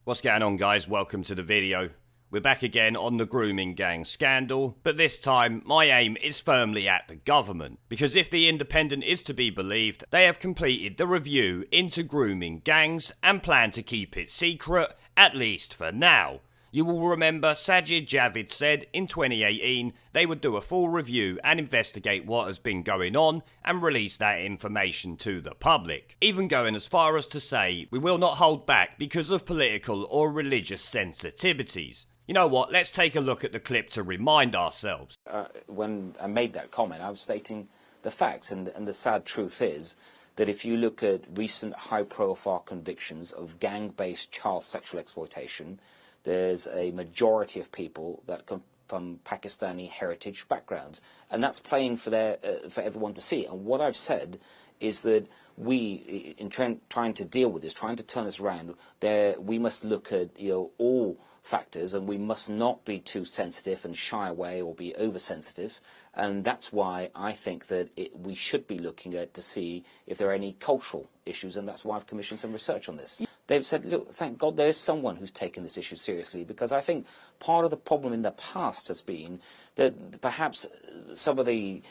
What's going on, guys? Welcome to the video. We're back again on the grooming gang scandal, but this time my aim is firmly at the government, because if the Independent is to be believed, they have completed the review into grooming gangs and plan to keep it secret, at least for now. You will remember Sajid Javid said in 2018 they would do a full review and investigate what has been going on and release that information to the public. Even going as far as to say we will not hold back because of political or religious sensitivities. You know what, let's take a look at the clip to remind ourselves. When I made that comment, I was stating the facts, and the sad truth is that if you look at recent high-profile convictions of gang-based child sexual exploitation, there's a majority of people that come from Pakistani heritage backgrounds, and that's plain for everyone to see. And what I've said is that we, in trying to deal with this, trying to turn this around, we must look at all factors, and we must not be too sensitive and shy away or be oversensitive. And that's why I think that we should be looking at to see if there are any cultural issues, and that's why I've commissioned some research on this. They've said, look, thank God there is someone who's taken this issue seriously, because I think part of the problem in the past has been that perhaps some of the,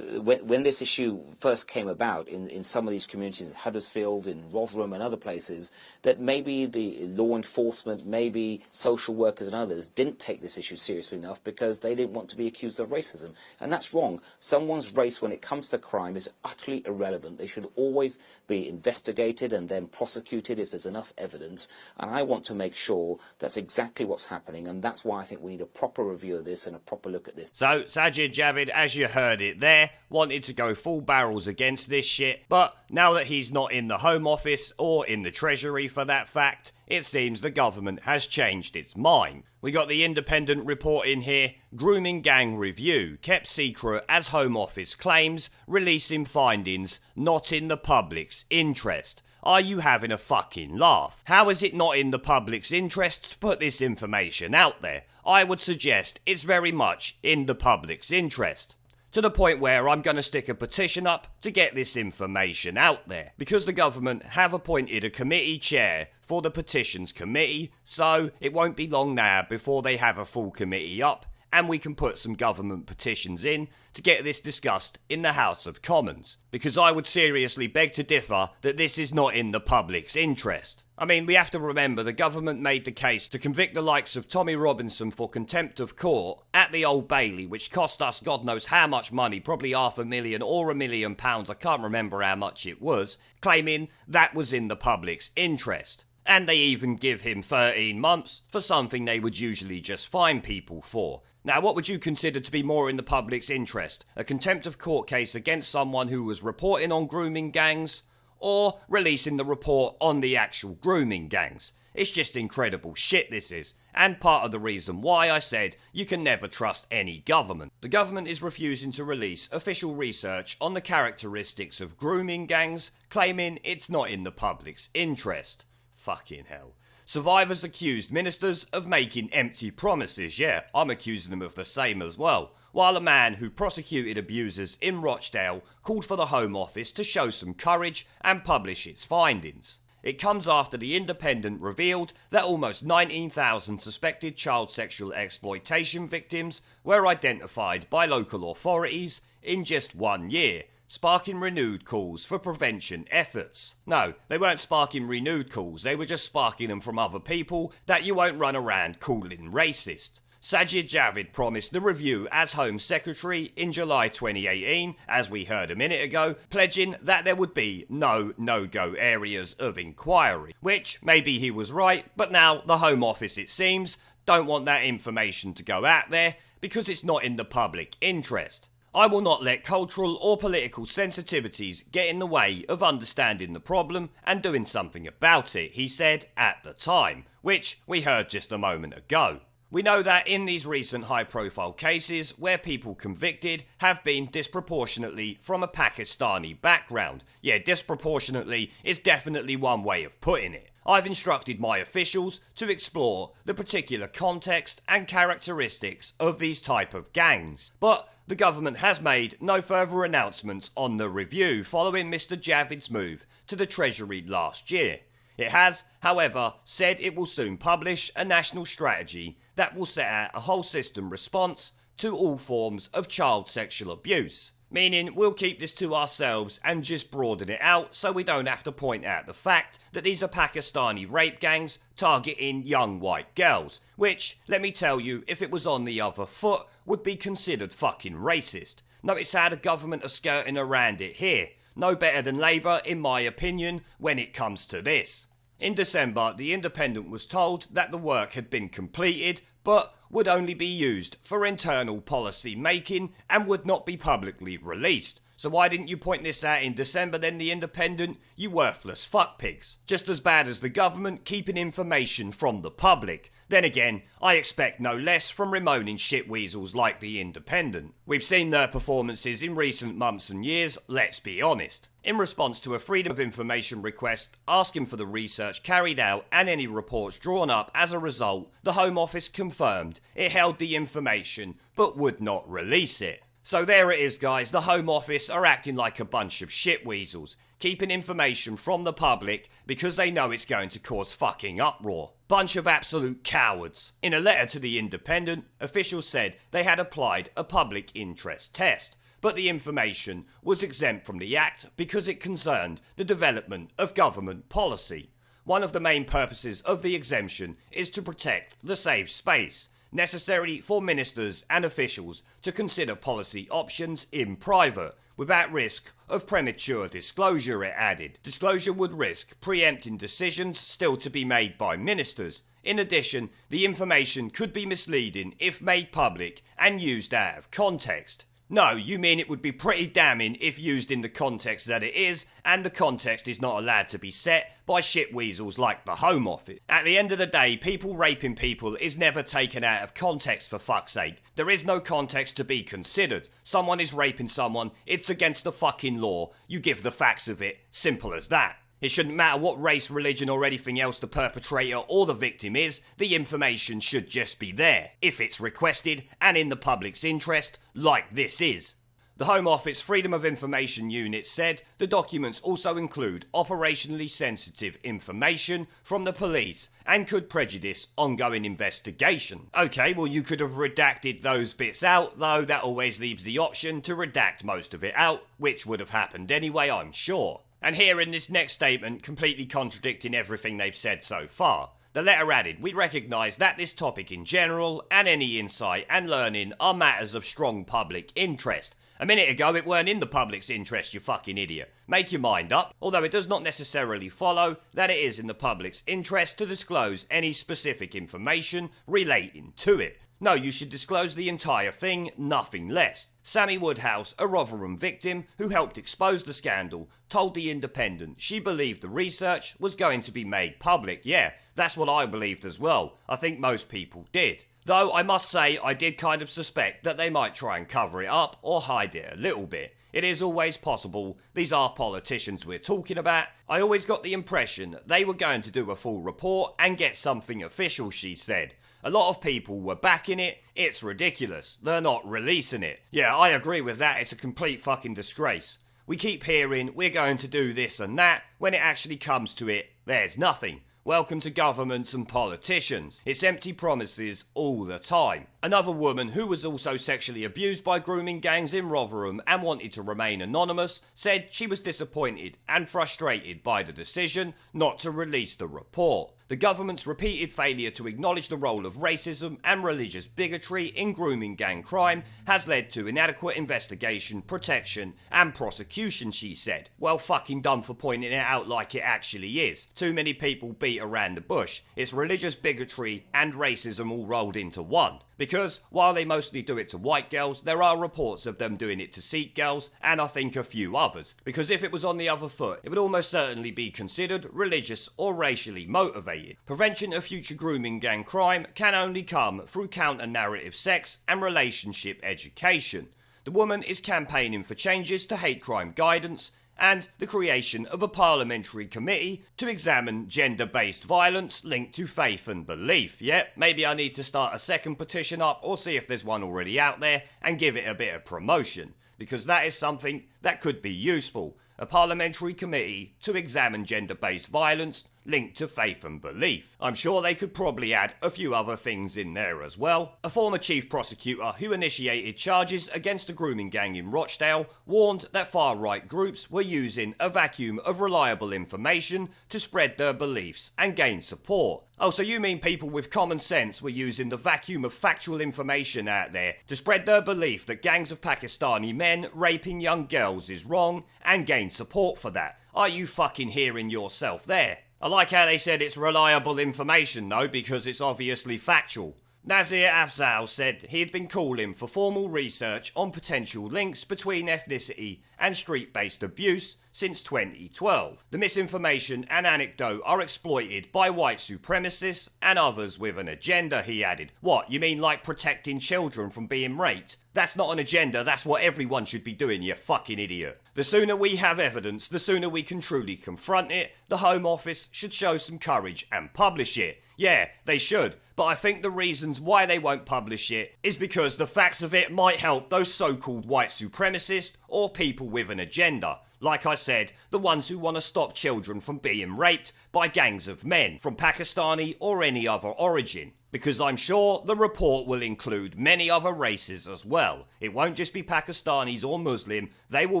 when this issue first came about in some of these communities, Huddersfield, in Rotherham and other places, that maybe the law enforcement, maybe social workers and others didn't take this issue seriously enough because they didn't want to be accused of racism. And that's wrong. Someone's race when it comes to crime is utterly irrelevant. They should always be investigated and then prosecuted if there's enough evidence, and I want to make sure that's exactly what's happening, and that's why I think we need a proper review of this and a proper look at this. So Sajid Javid, as you heard it there, wanted to go full barrels against this shit, but now that he's not in the Home Office or in the Treasury for that fact, it seems the government has changed its mind. We got the Independent report in here, grooming gang review, kept secret as Home Office claims, releasing findings not in the public's interest. Are you having a fucking laugh? How is it not in the public's interest to put this information out there? I would suggest it's very much in the public's interest. To the point where I'm going to stick a petition up to get this information out there, because the government have appointed a committee chair for the petitions committee, so it won't be long now before they have a full committee up and we can put some government petitions in to get this discussed in the House of Commons, because I would seriously beg to differ that this is not in the public's interest. I mean, we have to remember the government made the case to convict the likes of Tommy Robinson for contempt of court at the Old Bailey, which cost us God knows how much money, probably £500,000 or £1 million, I can't remember how much it was, claiming that was in the public's interest. And they even give him 13 months for something they would usually just fine people for. Now, what would you consider to be more in the public's interest? A contempt of court case against someone who was reporting on grooming gangs, or releasing the report on the actual grooming gangs? It's just incredible shit, this is, and part of the reason why I said you can never trust any government. The government is refusing to release official research on the characteristics of grooming gangs, claiming it's not in the public's interest. Fucking hell. Survivors accused ministers of making empty promises. Yeah, I'm accusing them of the same as well. While a man who prosecuted abusers in Rochdale called for the Home Office to show some courage and publish its findings. It comes after the Independent revealed that almost 19,000 suspected child sexual exploitation victims were identified by local authorities in just 1 year, sparking renewed calls for prevention efforts. No, they weren't sparking renewed calls, they were just sparking them from other people that you won't run around calling racist. Sajid Javid promised the review as Home Secretary in July 2018, as we heard a minute ago, pledging that there would be no no-go areas of inquiry. Which, maybe he was right, but now the Home Office, it seems, don't want that information to go out there because it's not in the public interest. I will not let cultural or political sensitivities get in the way of understanding the problem and doing something about it, he said at the time, which we heard just a moment ago. We know that in these recent high-profile cases where people convicted have been disproportionately from a Pakistani background. Yeah, disproportionately is definitely one way of putting it. I've instructed my officials to explore the particular context and characteristics of these type of gangs. But the government has made no further announcements on the review following Mr. Javid's move to the Treasury last year. It has, however, said it will soon publish a national strategy that will set out a whole system response to all forms of child sexual abuse. Meaning we'll keep this to ourselves and just broaden it out so we don't have to point out the fact that these are Pakistani rape gangs targeting young white girls, which, let me tell you, if it was on the other foot, would be considered fucking racist. Notice how the government are skirting around it here. No better than Labour, in my opinion, when it comes to this. In December, The Independent was told that the work had been completed, but would only be used for internal policy making and would not be publicly released. So why didn't you point this out in December then, The Independent? You worthless fuckpigs. Just as bad as the government keeping information from the public. Then again, I expect no less from remoaning shitweasels like The Independent. We've seen their performances in recent months and years, let's be honest. In response to a Freedom of Information request asking for the research carried out and any reports drawn up as a result, the Home Office confirmed it held the information but would not release it. So there it is, guys. The Home Office are acting like a bunch of shitweasels, keeping information from the public because they know it's going to cause fucking uproar. Bunch of absolute cowards. In a letter to The Independent, officials said they had applied a public interest test, but the information was exempt from the Act because it concerned the development of government policy. One of the main purposes of the exemption is to protect the safe space necessary for ministers and officials to consider policy options in private, without risk of premature disclosure, it added. Disclosure would risk preempting decisions still to be made by ministers. In addition, the information could be misleading if made public and used out of context. No, you mean it would be pretty damning if used in the context that it is, and the context is not allowed to be set by shitweasels like the Home Office. At the end of the day, people raping people is never taken out of context, for fuck's sake. There is no context to be considered. Someone is raping someone, it's against the fucking law. You give the facts of it, simple as that. It shouldn't matter what race, religion or anything else the perpetrator or the victim is, the information should just be there, if it's requested and in the public's interest, like this is. The Home Office Freedom of Information Unit said the documents also include operationally sensitive information from the police and could prejudice ongoing investigation. Okay, well you could have redacted those bits out, though that always leaves the option to redact most of it out, which would have happened anyway, I'm sure. And here in this next statement, completely contradicting everything they've said so far. The letter added, we recognise that this topic in general, and any insight and learning are matters of strong public interest. A minute ago it weren't in the public's interest, you fucking idiot. Make your mind up, although it does not necessarily follow that it is in the public's interest to disclose any specific information relating to it. No, you should disclose the entire thing, nothing less. Sammy Woodhouse, a Rotherham victim who helped expose the scandal, told The Independent she believed the research was going to be made public. Yeah, that's what I believed as well. I think most people did. Though I must say I did kind of suspect that they might try and cover it up or hide it a little bit. It is always possible. These are politicians we're talking about. I always got the impression they were going to do a full report and get something official, she said. A lot of people were backing it. It's ridiculous. They're not releasing it. Yeah, I agree with that. It's a complete fucking disgrace. We keep hearing we're going to do this and that. When it actually comes to it, there's nothing. Welcome to governments and politicians. It's empty promises all the time. Another woman who was also sexually abused by grooming gangs in Rotherham and wanted to remain anonymous said she was disappointed and frustrated by the decision not to release the report. The government's repeated failure to acknowledge the role of racism and religious bigotry in grooming gang crime has led to inadequate investigation, protection and prosecution, she said. Well fucking done for pointing it out like it actually is. Too many people beat around the bush. It's religious bigotry and racism all rolled into one. Because while they mostly do it to white girls, there are reports of them doing it to Sikh girls and I think a few others. Because if it was on the other foot, it would almost certainly be considered religious or racially motivated. Prevention of future grooming gang crime can only come through counter-narrative sex and relationship education. The woman is campaigning for changes to hate crime guidance and the creation of a parliamentary committee to examine gender-based violence linked to faith and belief. Yep, maybe I need to start a second petition up or see if there's one already out there and give it a bit of promotion, because that is something that could be useful. A parliamentary committee to examine gender-based violence linked to faith and belief. I'm sure they could probably add a few other things in there as well. A former chief prosecutor who initiated charges against a grooming gang in Rochdale warned that far-right groups were using a vacuum of reliable information to spread their beliefs and gain support. Oh, so you mean people with common sense were using the vacuum of factual information out there to spread their belief that gangs of Pakistani men raping young girls is wrong and gain support for that? Are you fucking hearing yourself there? I like how they said it's reliable information though, because it's obviously factual. Nazir Afzal said he had been calling for formal research on potential links between ethnicity and street-based abuse since 2012. The misinformation and anecdote are exploited by white supremacists and others with an agenda, he added. What, you mean like protecting children from being raped? That's not an agenda, that's what everyone should be doing, you fucking idiot. The sooner we have evidence, the sooner we can truly confront it. The Home Office should show some courage and publish it. Yeah, they should, but I think the reasons why they won't publish it is because the facts of it might help those so-called white supremacists or people with an agenda. Like I said, the ones who want to stop children from being raped by gangs of men from Pakistani or any other origin. Because I'm sure the report will include many other races as well. It won't just be Pakistanis or Muslim, they will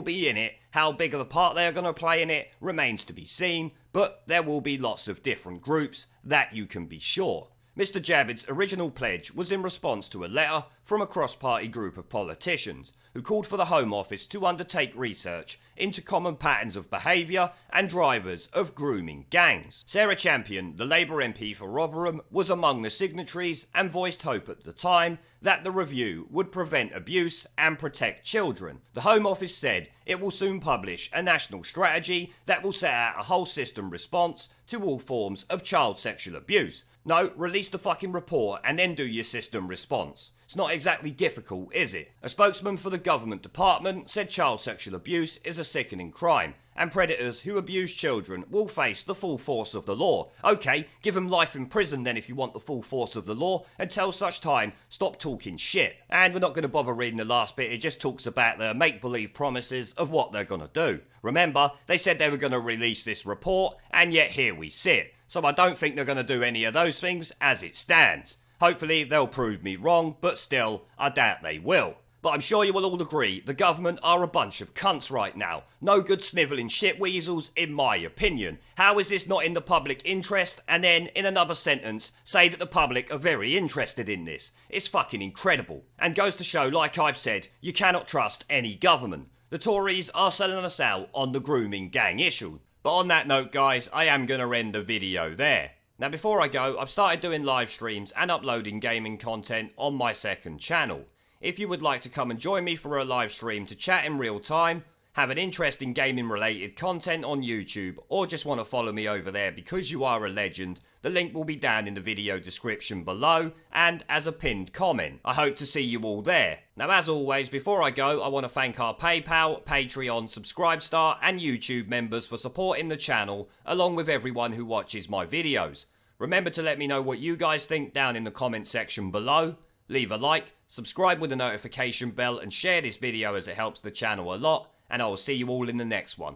be in it. How big of a part they are going to play in it remains to be seen, but there will be lots of different groups, that you can be sure. Mr. Javid's original pledge was in response to a letter from a cross-party group of politicians who called for the Home Office to undertake research into common patterns of behaviour and drivers of grooming gangs. Sarah Champion, the Labour MP for Rotherham, was among the signatories and voiced hope at the time that the review would prevent abuse and protect children. The Home Office said it will soon publish a national strategy that will set out a whole system response to all forms of child sexual abuse. No, release the fucking report and then do your system response. It's not exactly difficult, is it? A spokesman for the government department said child sexual abuse is a sickening crime and predators who abuse children will face the full force of the law. Okay, give them life in prison then if you want the full force of the law. Until such time, stop talking shit. And we're not going to bother reading the last bit, it just talks about their make-believe promises of what they're going to do. Remember, they said they were going to release this report, and yet here we sit. So I don't think they're going to do any of those things as it stands. Hopefully they'll prove me wrong, but still, I doubt they will. But I'm sure you will all agree the government are a bunch of cunts right now. No good snivelling shit weasels, in my opinion. How is this not in the public interest? And then, in another sentence, say that the public are very interested in this. It's fucking incredible. And goes to show, like I've said, you cannot trust any government. The Tories are selling us out on the grooming gang issue. But on that note, guys, I am going to end the video there. Now, before I go, I've started doing live streams and uploading gaming content on my second channel. If you would like to come and join me for a live stream to chat in real time, have an interest in gaming related content on YouTube, or just want to follow me over there because you are a legend, the link will be down in the video description below and as a pinned comment. I hope to see you all there. Now, as always, before I go, I want to thank our PayPal, Patreon, Subscribestar and YouTube members for supporting the channel, along with everyone who watches my videos. Remember to let me know what you guys think down in the comment section below. Leave a like, subscribe with the notification bell and share this video as it helps the channel a lot, and I will see you all in the next one.